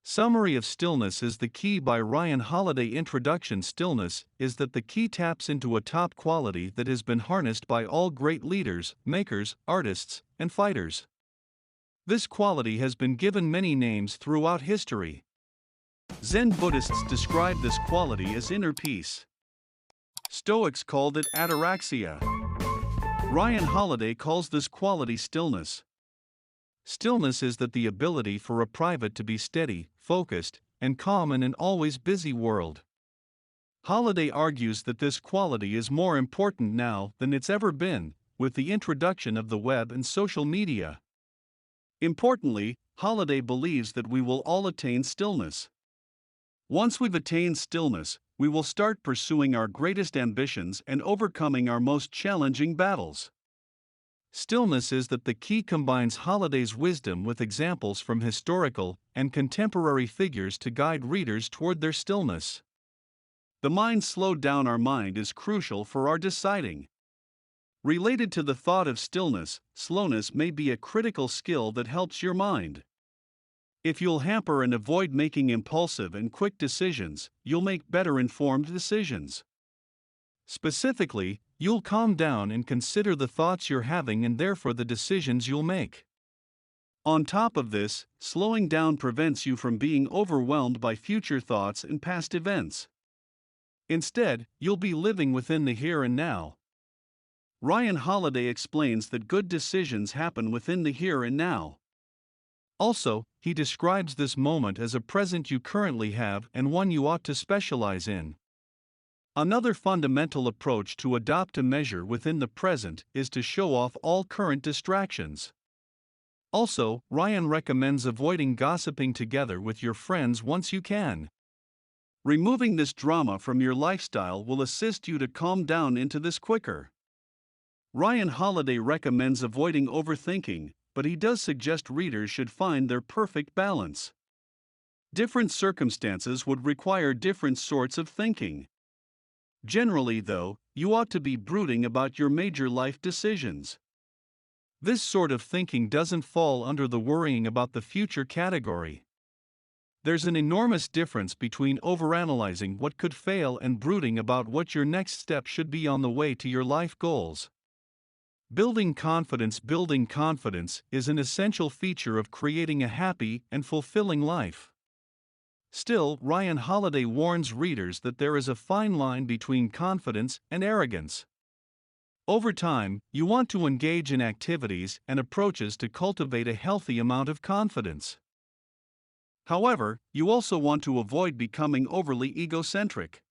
Summary of Stillness is the Key by Ryan Holiday. Introduction. Stillness is that the key taps into a top quality that has been harnessed by all great leaders, makers, artists, and fighters. This quality has been given many names throughout history. Zen Buddhists describe this quality as inner peace. Stoics called it ataraxia. Ryan Holiday calls this quality stillness. Stillness is that the ability for a private to be steady, focused, and calm in an always busy world. Holiday argues that this quality is more important now than it's ever been, with the introduction of the web and social media. Importantly, Holiday believes that we will all attain stillness. Once we've attained stillness, we will start pursuing our greatest ambitions and overcoming our most challenging battles. Stillness is that the key combines Holiday's wisdom with examples from historical and contemporary figures to guide readers toward their stillness. The mind slowed down. Our mind is crucial for our deciding. Related to the thought of stillness, slowness may be a critical skill that helps your mind. If you'll hamper and avoid making impulsive and quick decisions, you'll make better informed decisions. Specifically, you'll calm down and consider the thoughts you're having and therefore the decisions you'll make. On top of this, slowing down prevents you from being overwhelmed by future thoughts and past events. Instead, you'll be living within the here and now. Ryan Holiday explains that good decisions happen within the here and now. Also, he describes this moment as a present you currently have and one you ought to specialize in. Another fundamental approach to adopt a measure within the present is to show off all current distractions. Also, Ryan recommends avoiding gossiping together with your friends once you can. Removing this drama from your lifestyle will assist you to calm down into this quicker. Ryan Holiday recommends avoiding overthinking, but he does suggest readers should find their perfect balance. Different circumstances would require different sorts of thinking. Generally, though, you ought to be brooding about your major life decisions. This sort of thinking doesn't fall under the worrying about the future category. There's an enormous difference between overanalyzing what could fail and brooding about what your next step should be on the way to your life goals. Building confidence is an essential feature of creating a happy and fulfilling life. Still, Ryan Holiday warns readers that there is a fine line between confidence and arrogance. Over time, you want to engage in activities and approaches to cultivate a healthy amount of confidence. However, you also want to avoid becoming overly egocentric.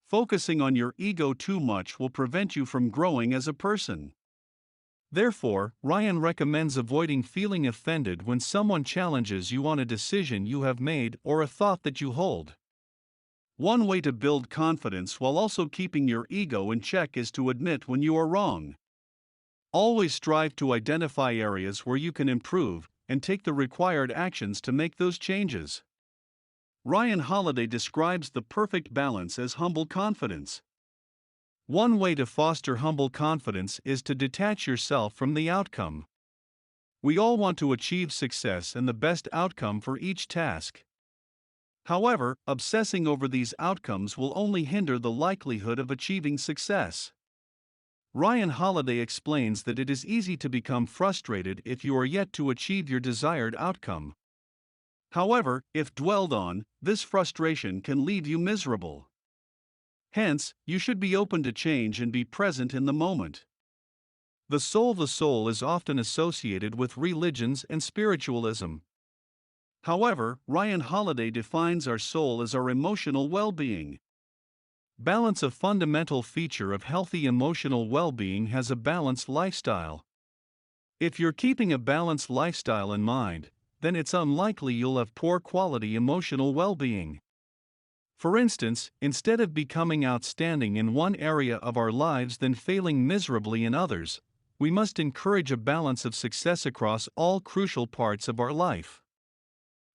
Focusing on your ego too much will prevent you from growing as a person. Therefore, Ryan recommends avoiding feeling offended when someone challenges you on a decision you have made or a thought that you hold. One way to build confidence while also keeping your ego in check is to admit when you are wrong. Always strive to identify areas where you can improve and take the required actions to make those changes. Ryan Holiday describes the perfect balance as humble confidence. One way to foster humble confidence is to detach yourself from the outcome. We all want to achieve success and the best outcome for each task. However, obsessing over these outcomes will only hinder the likelihood of achieving success. Ryan Holiday explains that it is easy to become frustrated if you are yet to achieve your desired outcome. However, if dwelled on, this frustration can leave you miserable. Hence, you should be open to change and be present in the moment. The soul is often associated with religions and spiritualism. However, Ryan Holiday defines our soul as our emotional well-being. Balance, a fundamental feature of healthy emotional well-being, has a balanced lifestyle. If you're keeping a balanced lifestyle in mind, then it's unlikely you'll have poor quality emotional well-being. For instance, instead of becoming outstanding in one area of our lives then failing miserably in others, we must encourage a balance of success across all crucial parts of our life.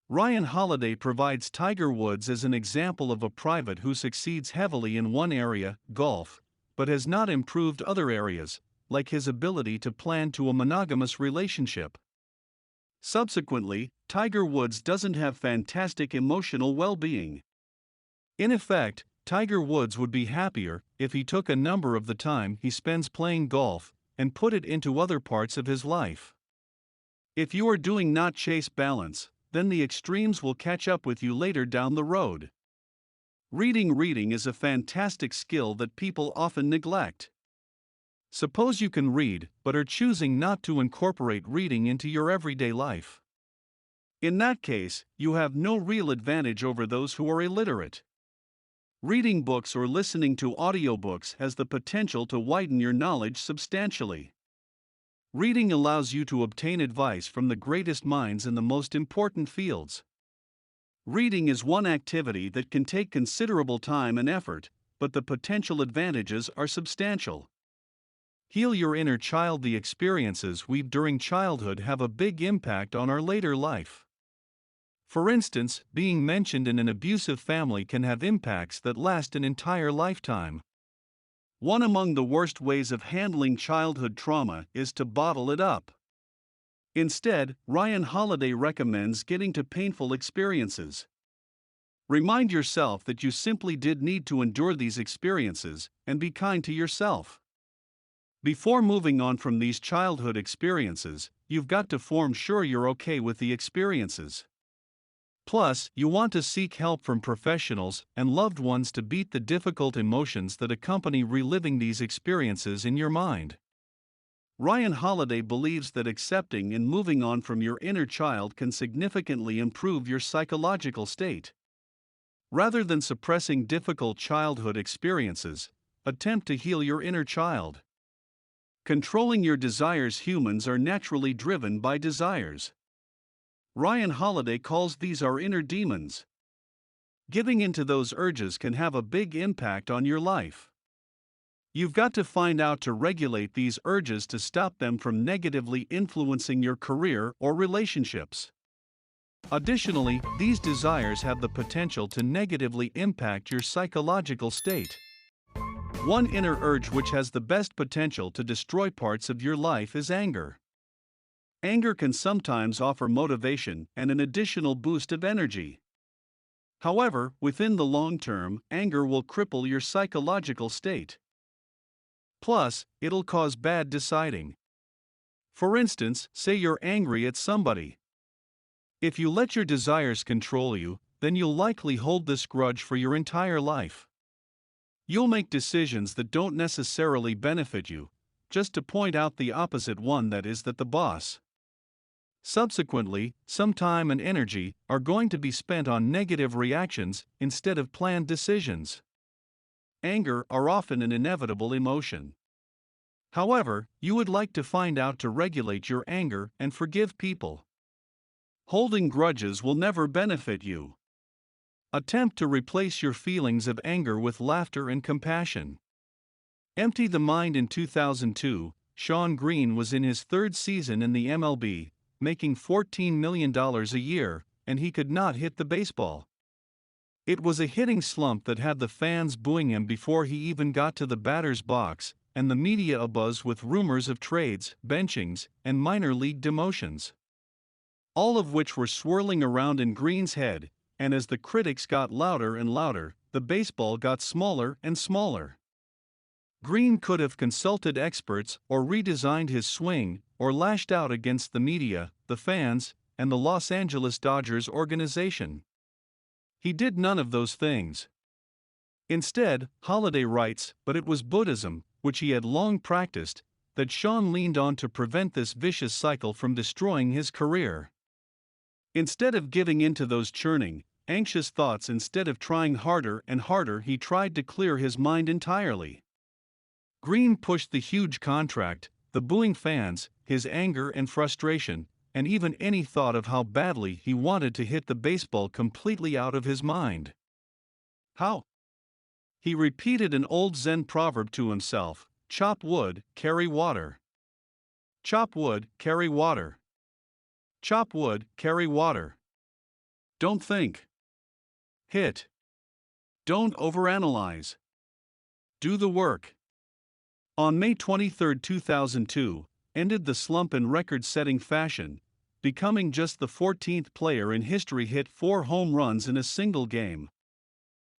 Ryan Holiday provides Tiger Woods as an example of a private who succeeds heavily in one area, golf, but has not improved other areas, like his ability to plan to a monogamous relationship. Subsequently, Tiger Woods doesn't have fantastic emotional well-being. In effect, Tiger Woods would be happier if he took a number of the time he spends playing golf and put it into other parts of his life. If you are doing not chase balance, then the extremes will catch up with you later down the road. Reading is a fantastic skill that people often neglect. Suppose you can read but are choosing not to incorporate reading into your everyday life. In that case, you have no real advantage over those who are illiterate. Reading books or listening to audiobooks has the potential to widen your knowledge substantially. Reading allows you to obtain advice from the greatest minds in the most important fields. Reading is one activity that can take considerable time and effort, but the potential advantages are substantial. Heal your inner child. The experiences we've during childhood have a big impact on our later life. For instance, being mentioned in an abusive family can have impacts that last an entire lifetime. One among the worst ways of handling childhood trauma is to bottle it up. Instead, Ryan Holiday recommends getting to painful experiences. Remind yourself that you simply did need to endure these experiences, and be kind to yourself. Before moving on from these childhood experiences, you've got to form sure you're okay with the experiences. Plus, you want to seek help from professionals and loved ones to beat the difficult emotions that accompany reliving these experiences in your mind. Ryan Holiday believes that accepting and moving on from your inner child can significantly improve your psychological state. Rather than suppressing difficult childhood experiences, attempt to heal your inner child. Controlling your desires. Humans are naturally driven by desires. Ryan Holiday calls these our inner demons. Giving in to those urges can have a big impact on your life. You've got to find out to regulate these urges to stop them from negatively influencing your career or relationships. Additionally, these desires have the potential to negatively impact your psychological state. One inner urge which has the best potential to destroy parts of your life is anger. Anger can sometimes offer motivation and an additional boost of energy. However, within the long term, anger will cripple your psychological state. Plus, it'll cause bad deciding. For instance, say you're angry at somebody. If you let your desires control you, then you'll likely hold this grudge for your entire life. You'll make decisions that don't necessarily benefit you, just to point out the opposite one, that is, that the boss. Subsequently, some time and energy are going to be spent on negative reactions instead of planned decisions. Anger are often an inevitable emotion. However, you would like to find out to regulate your anger and forgive people. Holding grudges will never benefit you. Attempt to replace your feelings of anger with laughter and compassion. Empty the mind. In 2002, Shawn Green was in his third season in the MLB, making $14 million a year, and he could not hit the baseball. It was a hitting slump that had the fans booing him before he even got to the batter's box, and the media abuzz with rumors of trades, benchings, and minor league demotions. All of which were swirling around in Green's head, and as the critics got louder and louder, the baseball got smaller and smaller. Green could have consulted experts or redesigned his swing, or lashed out against the media, the fans, and the Los Angeles Dodgers organization. He did none of those things. Instead, Holiday writes, but it was Buddhism, which he had long practiced, that Shawn leaned on to prevent this vicious cycle from destroying his career. Instead of giving in to those churning, anxious thoughts, instead of trying harder and harder, he tried to clear his mind entirely. Green pushed the huge contract, the booing fans, his anger and frustration, and even any thought of how badly he wanted to hit the baseball completely out of his mind. How? He repeated an old Zen proverb to himself: chop wood, carry water. Chop wood, carry water. Chop wood, carry water. Don't think. Hit. Don't overanalyze. Do the work. On May 23, 2002, ended the slump in record-setting fashion, becoming just the 14th player in history hit 4 home runs in a single game.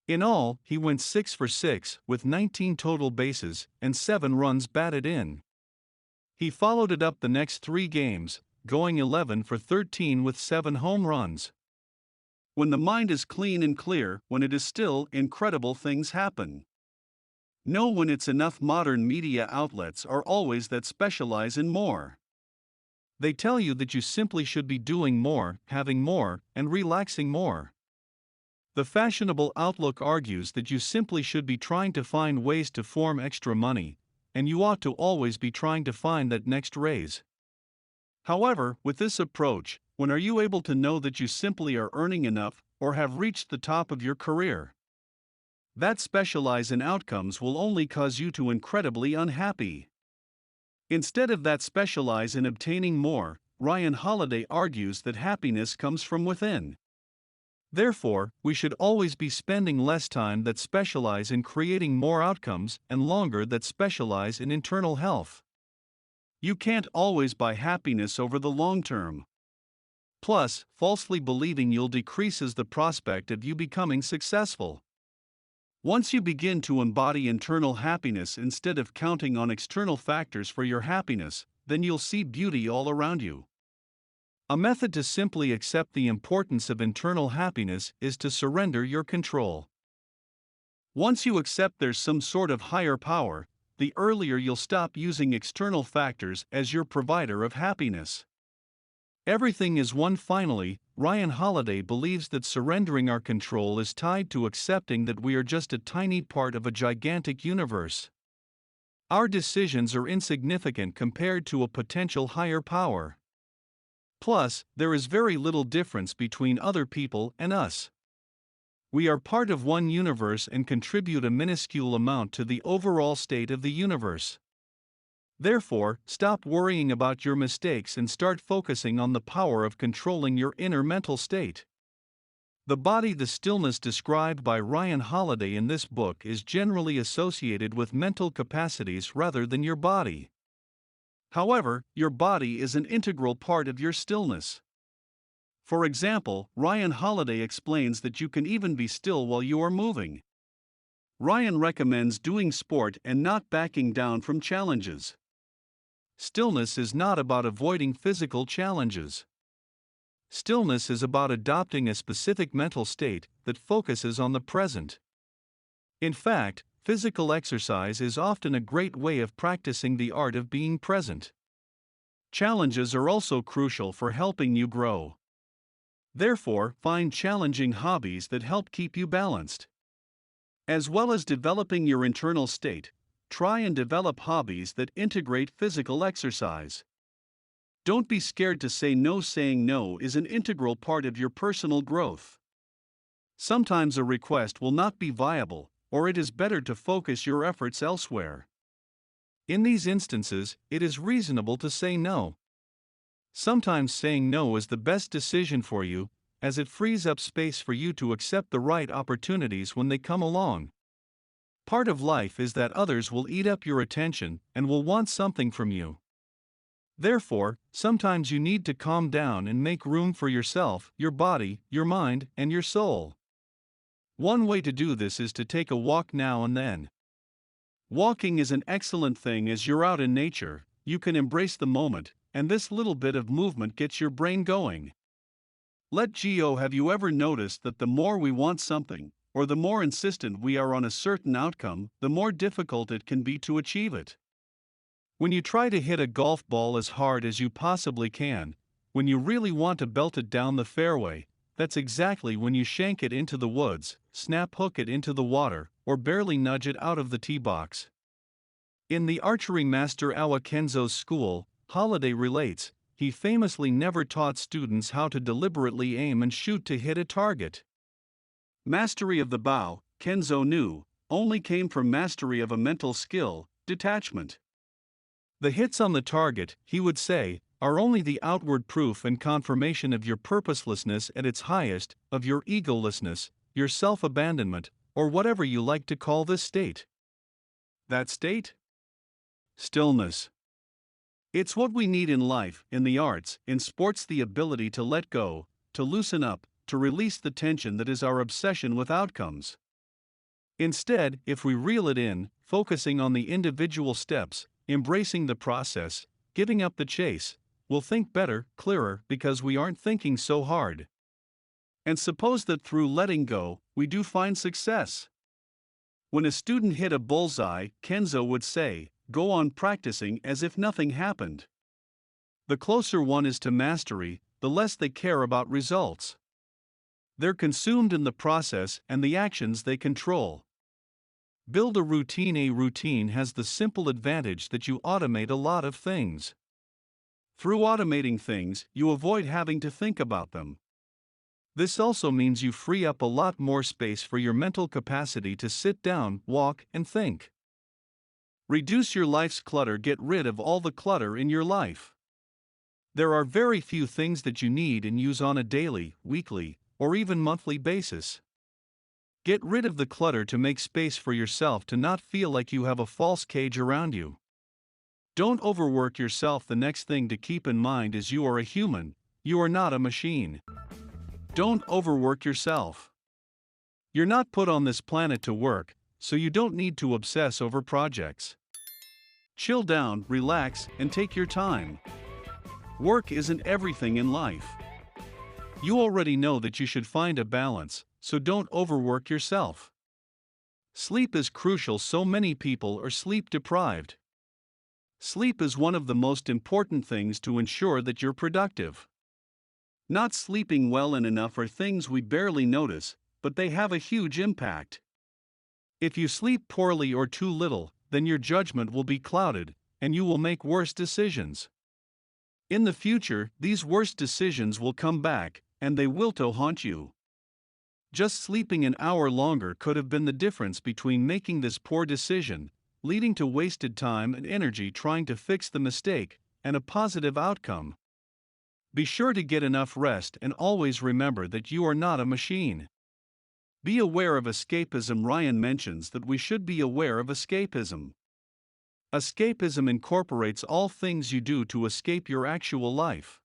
In all, he went 6 for 6 with 19 total bases and 7 runs batted in. He followed it up the next 3 games, going 11 for 13 with 7 home runs. When the mind is clean and clear, when it is still, incredible things happen. Know when it's enough. Modern media outlets are always that specialize in more. They tell you that you simply should be doing more, having more, and relaxing more. The fashionable outlook argues that you simply should be trying to find ways to form extra money, and you ought to always be trying to find that next raise. However, with this approach, when are you able to know that you simply are earning enough or have reached the top of your career? That specialize in outcomes will only cause you to incredibly unhappy. Instead of that specialize in obtaining more, Ryan Holiday argues that happiness comes from within. Therefore, we should always be spending less time that specialize in creating more outcomes and longer that specialize in internal health. You can't always buy happiness over the long term. Plus, falsely believing you'll decreases the prospect of you becoming successful. Once you begin to embody internal happiness instead of counting on external factors for your happiness, then you'll see beauty all around you. A method to simply accept the importance of internal happiness is to surrender your control. Once you accept there's some sort of higher power, the earlier you'll stop using external factors as your provider of happiness. Everything is one. Finally, Ryan Holiday believes that surrendering our control is tied to accepting that we are just a tiny part of a gigantic universe. Our decisions are insignificant compared to a potential higher power. Plus, there is very little difference between other people and us. We are part of one universe and contribute a minuscule amount to the overall state of the universe. Therefore, stop worrying about your mistakes and start focusing on the power of controlling your inner mental state. The body. The stillness described by Ryan Holiday in this book is generally associated with mental capacities rather than your body. However, your body is an integral part of your stillness. For example, Ryan Holiday explains that you can even be still while you are moving. Ryan recommends doing sport and not backing down from challenges. Stillness is not about avoiding physical challenges. Stillness is about adopting a specific mental state that focuses on the present. In fact, physical exercise is often a great way of practicing the art of being present. Challenges are also crucial for helping you grow. Therefore, find challenging hobbies that help keep you balanced. As well as developing your internal state, try and develop hobbies that integrate physical exercise. Don't be scared to say no. Saying no is an integral part of your personal growth. Sometimes a request will not be viable, or it is better to focus your efforts elsewhere. In these instances, it is reasonable to say no. Sometimes saying no is the best decision for you, as it frees up space for you to accept the right opportunities when they come along. Part of life is that others will eat up your attention and will want something from you. Therefore, sometimes you need to calm down and make room for yourself, your body, your mind, and your soul. One way to do this is to take a walk now and then. Walking is an excellent thing as you're out in nature, you can embrace the moment, and this little bit of movement gets your brain going. Let go. Have you ever noticed that the more we want something, or the more insistent we are on a certain outcome, the more difficult it can be to achieve it? When you try to hit a golf ball as hard as you possibly can, when you really want to belt it down the fairway, that's exactly when you shank it into the woods, snap hook it into the water, or barely nudge it out of the tee box. In the archery master Awa Kenzo's school, Holiday relates, he famously never taught students how to deliberately aim and shoot to hit a target. Mastery of the bow, Kenzo knew, only came from mastery of a mental skill, detachment. The hits on the target, he would say, are only the outward proof and confirmation of your purposelessness at its highest, of your egolessness, your self-abandonment, or whatever you like to call this state. That state? Stillness. It's what we need in life, in the arts, in sports, the ability to let go, to loosen up, to release the tension that is our obsession with outcomes. Instead, if we reel it in, focusing on the individual steps, embracing the process, giving up the chase, we'll think better, clearer, because we aren't thinking so hard. And suppose that through letting go, we do find success. When a student hit a bullseye, Kenzo would say, "Go on practicing as if nothing happened." The closer one is to mastery, the less they care about results. They're consumed in the process and the actions they control. Build a routine. A routine has the simple advantage that you automate a lot of things. Through automating things, you avoid having to think about them. This also means you free up a lot more space for your mental capacity to sit down, walk, and think. Reduce your life's clutter. Get rid of all the clutter in your life. There are very few things that you need and use on a daily, weekly, or even monthly basis. Get rid of the clutter to make space for yourself to not feel like you have a false cage around you. Don't overwork yourself. The next thing to keep in mind is you are a human, you are not a machine. Don't overwork yourself. You're not put on this planet to work, so you don't need to obsess over projects. Chill down, relax, and take your time. Work isn't everything in life. You already know that you should find a balance, so don't overwork yourself. Sleep is crucial. So many people are sleep deprived. Sleep is one of the most important things to ensure that you're productive. Not sleeping well and enough are things we barely notice, but they have a huge impact. If you sleep poorly or too little, then your judgment will be clouded, and you will make worse decisions. In the future, these worse decisions will come back, and they will haunt you. Just sleeping an hour longer could have been the difference between making this poor decision, leading to wasted time and energy trying to fix the mistake, and a positive outcome. Be sure to get enough rest and always remember that you are not a machine. Be aware of escapism. Ryan mentions that we should be aware of escapism. Escapism incorporates all things you do to escape your actual life.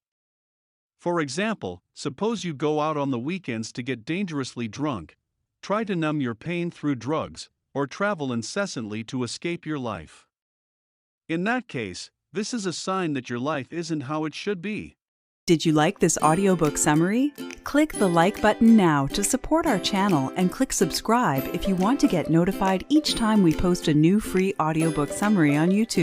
For example, suppose you go out on the weekends to get dangerously drunk, try to numb your pain through drugs, or travel incessantly to escape your life. In that case, this is a sign that your life isn't how it should be. Did you like this audiobook summary? Click the like button now to support our channel and click subscribe if you want to get notified each time we post a new free audiobook summary on YouTube.